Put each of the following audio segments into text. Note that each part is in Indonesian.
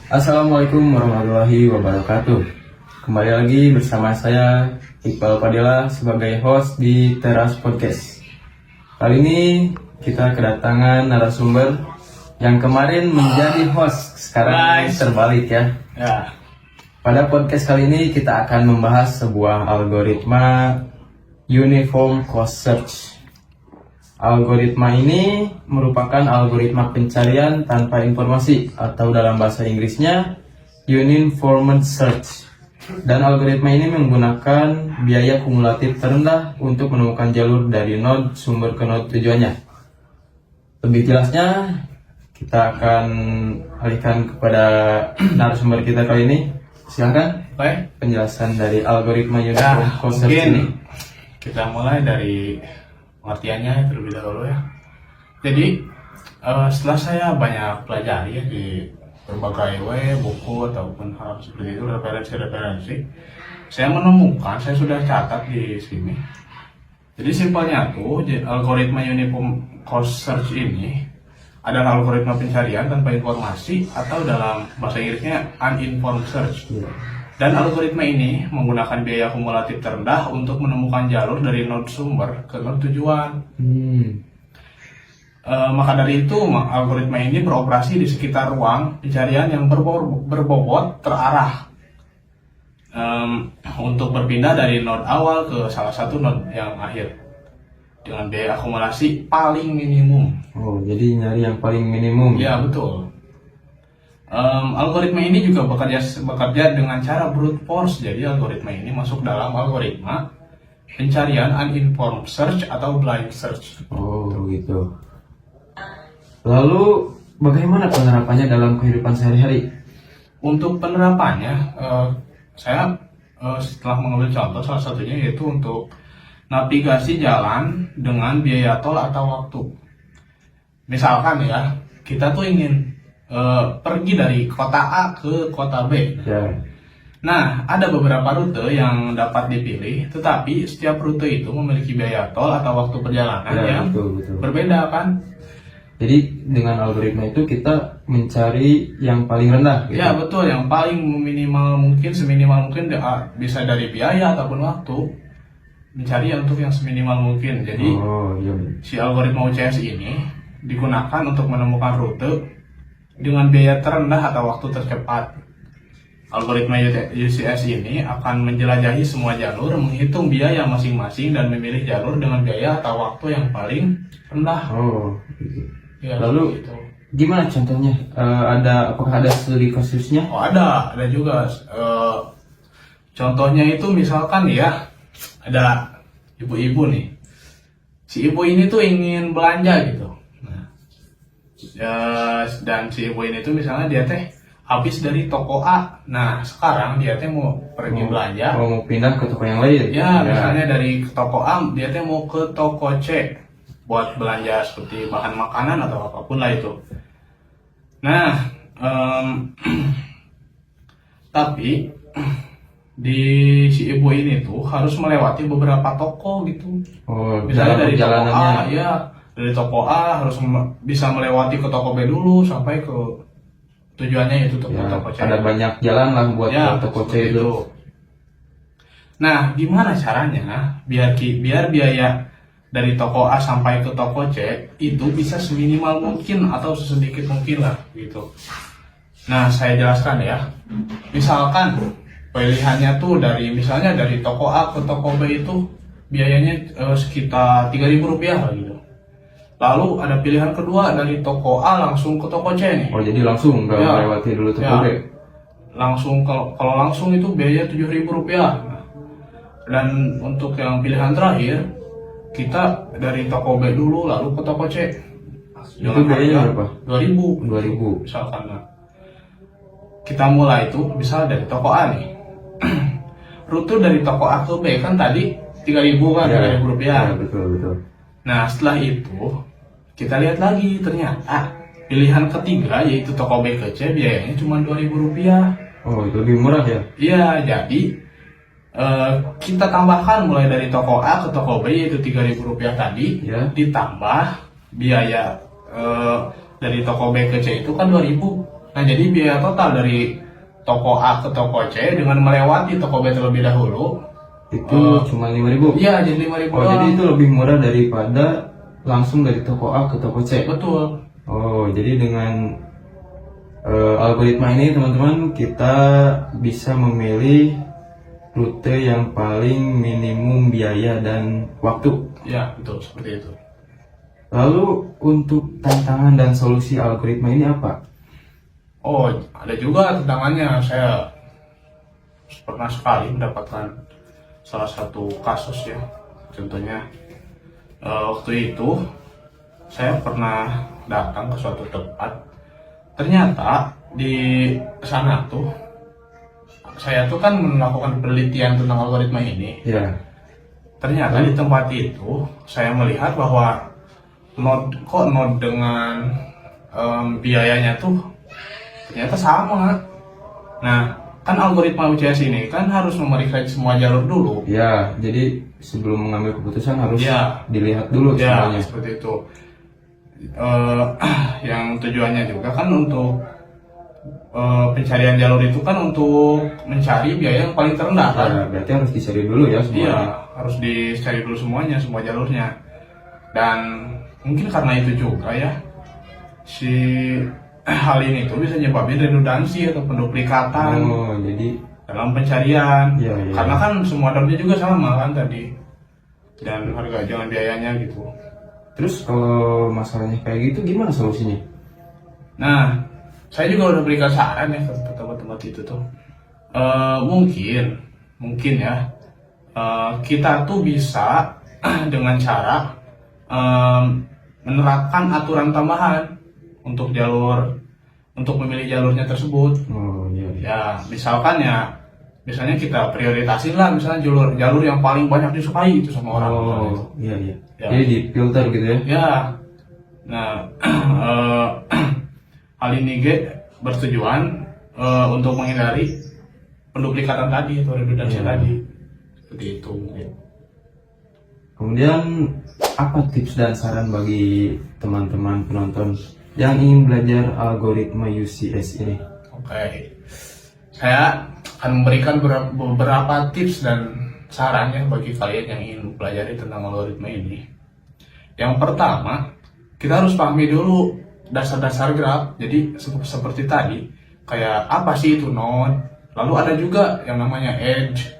Assalamualaikum warahmatullahi wabarakatuh. Kembali lagi bersama saya Iqbal Fadila sebagai host di Teras Podcast. Kali ini kita kedatangan narasumber yang kemarin menjadi host, sekarang terbalik ya. Pada podcast kali ini kita akan membahas sebuah algoritma Uniform Cost Search. Algoritma ini merupakan algoritma pencarian tanpa informasi atau dalam bahasa Inggrisnya Uniform Search. Dan algoritma ini menggunakan biaya kumulatif terendah untuk menemukan jalur dari node sumber ke node tujuannya. Lebih jelasnya kita akan alihkan kepada narasumber kita kali ini. Silakan penjelasan dari algoritma Uniform Cost Search ini. Kita mulai dari pengertiannya terlebih dahulu ya. Jadi setelah saya banyak pelajari ya di berbagai buku ataupun hal seperti itu, referensi, saya menemukan, saya sudah catat di sini. Jadi simpelnya tuh algoritma Uniform Cost Search ini adalah algoritma pencarian tanpa informasi atau dalam bahasa Inggrisnya uninformed search. Dan algoritma ini menggunakan biaya kumulatif terendah untuk menemukan jalur dari node sumber ke node tujuan. Maka dari itu, algoritma ini beroperasi di sekitar ruang pencarian yang berbobot terarah untuk berpindah dari node awal ke salah satu node yang akhir dengan biaya akumulasi paling minimum. Oh, jadi nyari yang paling minimum. Ya, betul. Algoritma ini juga bekerja dengan cara brute force. Jadi algoritma ini masuk dalam algoritma pencarian uninformed search atau blind search. Oh gitu. Lalu bagaimana penerapannya dalam kehidupan sehari-hari? Untuk penerapannya, saya setelah mengambil contoh salah satunya yaitu untuk navigasi jalan dengan biaya tol atau waktu. Misalkan ya, kita tuh ingin pergi dari kota A ke kota B. Nah, ada beberapa rute yang dapat dipilih, tetapi setiap rute itu memiliki biaya tol atau waktu perjalanan yang berbeda kan? Jadi dengan algoritma itu kita mencari yang paling rendah gitu? Ya betul, yang paling minimal mungkin, seminimal mungkin bisa dari biaya ataupun waktu. Mencari untuk yang seminimal mungkin. Jadi si algoritma UCS ini digunakan untuk menemukan rute dengan biaya terendah atau waktu tercepat. Algoritma UCS ini akan menjelajahi semua jalur, menghitung biaya masing-masing dan memilih jalur dengan biaya atau waktu yang paling rendah. Ya, lalu gitu. Gimana contohnya? Apakah ada studi kasusnya? Oh, ada juga. Contohnya itu misalkan ya, ada ibu-ibu nih. Si ibu ini tuh ingin belanja gitu. Dan si ibu ini tuh misalnya dia teh habis dari toko A. Nah sekarang dia teh mau pergi belanja. Mau pindah ke toko yang lain? Ya, misalnya dari toko A dia teh mau ke toko C buat belanja seperti bahan makanan atau apapun lah itu. Nah tapi di si ibu ini tuh harus melewati beberapa toko gitu. Misalnya dari toko A ya. Dari toko A harus bisa melewati ke toko B dulu sampai ke tujuannya yaitu toko C. Ada banyak jalan lah buat ke toko C itu. Nah, gimana caranya biar biaya dari toko A sampai ke toko C itu bisa seminimal mungkin atau sesedikit mungkin lah gitu. Nah, saya jelaskan ya. Misalkan pilihannya tuh misalnya dari toko A ke toko B itu biayanya sekitar Rp3.000 lah gitu. Lalu ada pilihan kedua dari toko A langsung ke toko C nih. Oh, jadi langsung nggak melewati dulu toko B? Langsung, kalau langsung itu biaya Rp7.000. Dan untuk yang pilihan terakhir, kita dari toko B dulu lalu ke toko C. Itu biayanya berapa? Rp2.000 misalkan. Kita mulai itu misal dari toko A nih. Rute dari toko A ke B kan tadi Rp3.000 kan, Rp3.000. Ya, betul. Nah setelah itu kita lihat lagi ternyata pilihan ketiga yaitu toko B ke C biayanya cuma Rp2.000. Oh, itu lebih murah ya? Iya, jadi kita tambahkan mulai dari toko A ke toko B yaitu Rp3.000 tadi, ditambah biaya dari toko B ke C itu kan 2.000. Nah, jadi biaya total dari toko A ke toko C dengan melewati toko B terlebih dahulu Itu cuma 5.000. iya jadi 5.000 Oh, jadi itu lebih murah daripada langsung dari toko A ke toko C. betul. Oh, jadi dengan algoritma ini teman-teman kita bisa memilih rute yang paling minimum biaya dan waktu. Ya, betul seperti itu. Lalu untuk tantangan dan solusi algoritma ini apa? Oh, ada juga tantangannya. Saya pernah sekali mendapatkan salah satu kasus ya. Contohnya waktu itu saya pernah datang ke suatu tempat. Ternyata di sana tuh saya tuh kan melakukan penelitian tentang algoritma ini. Ya. Ternyata di tempat itu saya melihat bahwa node dengan biayanya tuh ternyata sama. Nah, kan algoritma UCS ini kan harus memeriksa semua jalur dulu. Ya, jadi sebelum mengambil keputusan harus Ya. dilihat dulu Ya, semuanya. seperti itu. Yang tujuannya juga kan untuk pencarian jalur itu kan untuk mencari biaya yang paling terendah kan. Ya, berarti harus dicari dulu ya Iya, semuanya. harus dicari dulu semuanya, semua jalurnya. Dan mungkin karena itu juga ya, si hal ini tuh bisa nyebabin redundansi atau penduplikatan Oh, jadi dalam pencarian. Iya, iya. Karena kan semua dapurnya juga sama kan tadi. Dan harga jangan biayanya gitu. terus kalau masalahnya kayak gitu gimana solusinya? Nah, saya juga udah berikan saran ya ke tempat-tempat itu tuh. Mungkin ya, kita tuh bisa dengan cara menerapkan aturan tambahan untuk memilih jalurnya tersebut. Oh, iya. Ya, misalnya kita prioritasin lah, misalnya jalur yang paling banyak disukai itu sama orang. misalnya. Oh, iya iya. Ya. Jadi di filter gitu ya? Ya, nah hal ini bertujuan untuk menghindari penduplikatan tadi atau redundansi tadi. Seperti itu mungkin. Kemudian apa tips dan saran bagi teman-teman penonton yang ingin belajar algoritma UCS ini? Oke, saya akan memberikan beberapa tips dan saran ya bagi kalian yang ingin mempelajari tentang algoritma ini. Yang pertama, kita harus pahami dulu dasar-dasar graf. Jadi seperti tadi, kayak apa sih itu node? Lalu ada juga yang namanya edge,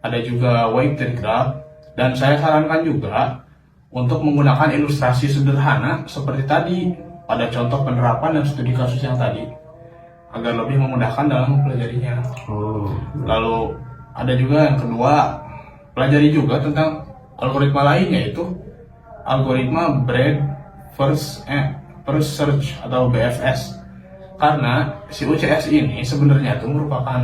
ada juga weighted graph. Dan saya sarankan juga untuk menggunakan ilustrasi sederhana seperti tadi pada contoh penerapan dan studi kasus yang tadi, agar lebih memudahkan dalam mempelajarinya. Oh, Lalu ada juga yang kedua, pelajari juga tentang algoritma lainnya, yaitu algoritma breadth first search atau BFS. Karena si UCS ini sebenarnya itu merupakan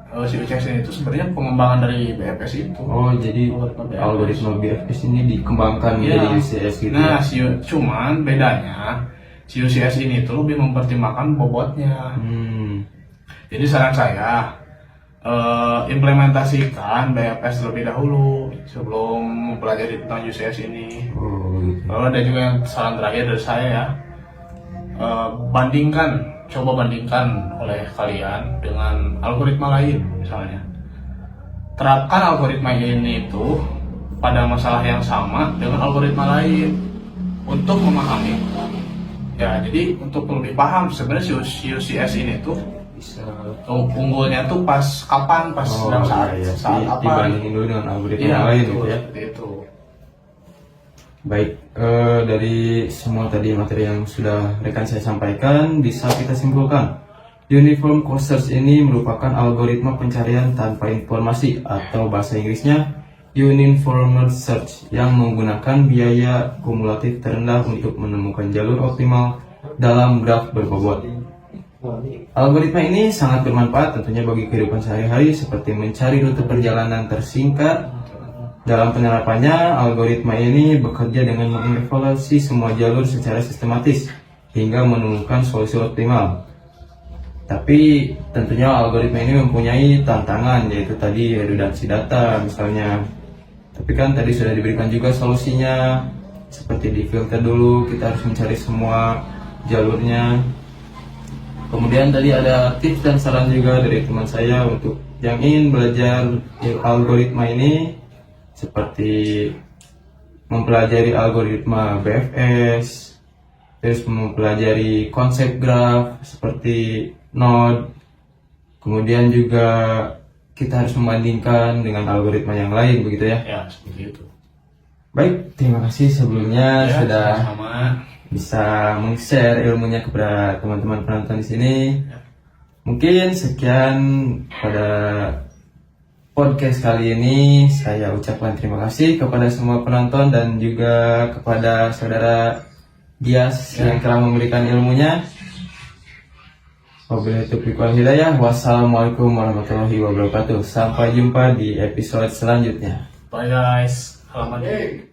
pengembangan dari BFS itu. oh jadi algoritma BFS ini dikembangkan Iya. menjadi UCS gitu Nah, ya? cuman bedanya si UCS ini tuh lebih mempertimbangkan bobotnya. Jadi saran saya implementasikan BFS terlebih dahulu sebelum mempelajari tentang UCS ini. Oh, gitu. Lalu ada juga yang saran terakhir dari saya ya, coba bandingkan oleh kalian dengan algoritma lain misalnya. Terapkan algoritma ini itu pada masalah yang sama dengan algoritma lain untuk memahami. Ya, jadi untuk lebih paham sebenarnya si UCS ini tuh Bisa. unggulnya tuh pas kapan, pas sedang saat iya. apa. Dibandingin dulu dengan algoritma Iya, lain betul, gitu ya? seperti itu. Baik, dari semua tadi materi yang sudah rekan saya sampaikan, bisa kita simpulkan Uniform Cost Search ini merupakan algoritma pencarian tanpa informasi atau bahasa Inggrisnya Uniform Search yang menggunakan biaya kumulatif terendah untuk menemukan jalur optimal dalam graf berbobot. Algoritma ini sangat bermanfaat tentunya bagi kehidupan sehari-hari seperti mencari rute perjalanan tersingkat. Dalam penerapannya, algoritma ini bekerja dengan mengevaluasi semua jalur secara sistematis hingga menemukan solusi optimal. Tapi tentunya algoritma ini mempunyai tantangan, yaitu tadi redundansi data misalnya. Tapi kan tadi sudah diberikan juga solusinya, seperti di filter dulu, kita harus mencari semua jalurnya. Kemudian tadi ada tips dan saran juga dari teman saya untuk yang ingin belajar algoritma ini, seperti mempelajari algoritma BFS, terus mempelajari konsep graf seperti node, kemudian juga kita harus membandingkan dengan algoritma yang lain, begitu ya. Ya, seperti itu. Baik, terima kasih sebelumnya Ya, sudah sama. bisa meng-share ilmunya kepada teman-teman penonton di sini. Ya. Mungkin sekian pada podcast kali ini. Saya ucapkan terima kasih kepada semua penonton dan juga kepada saudara Gias yang telah memberikan ilmunya. Wabillahi taufiq wal hidayah. Wassalamualaikum warahmatullahi wabarakatuh. Sampai jumpa di episode selanjutnya. Bye guys. Selamat.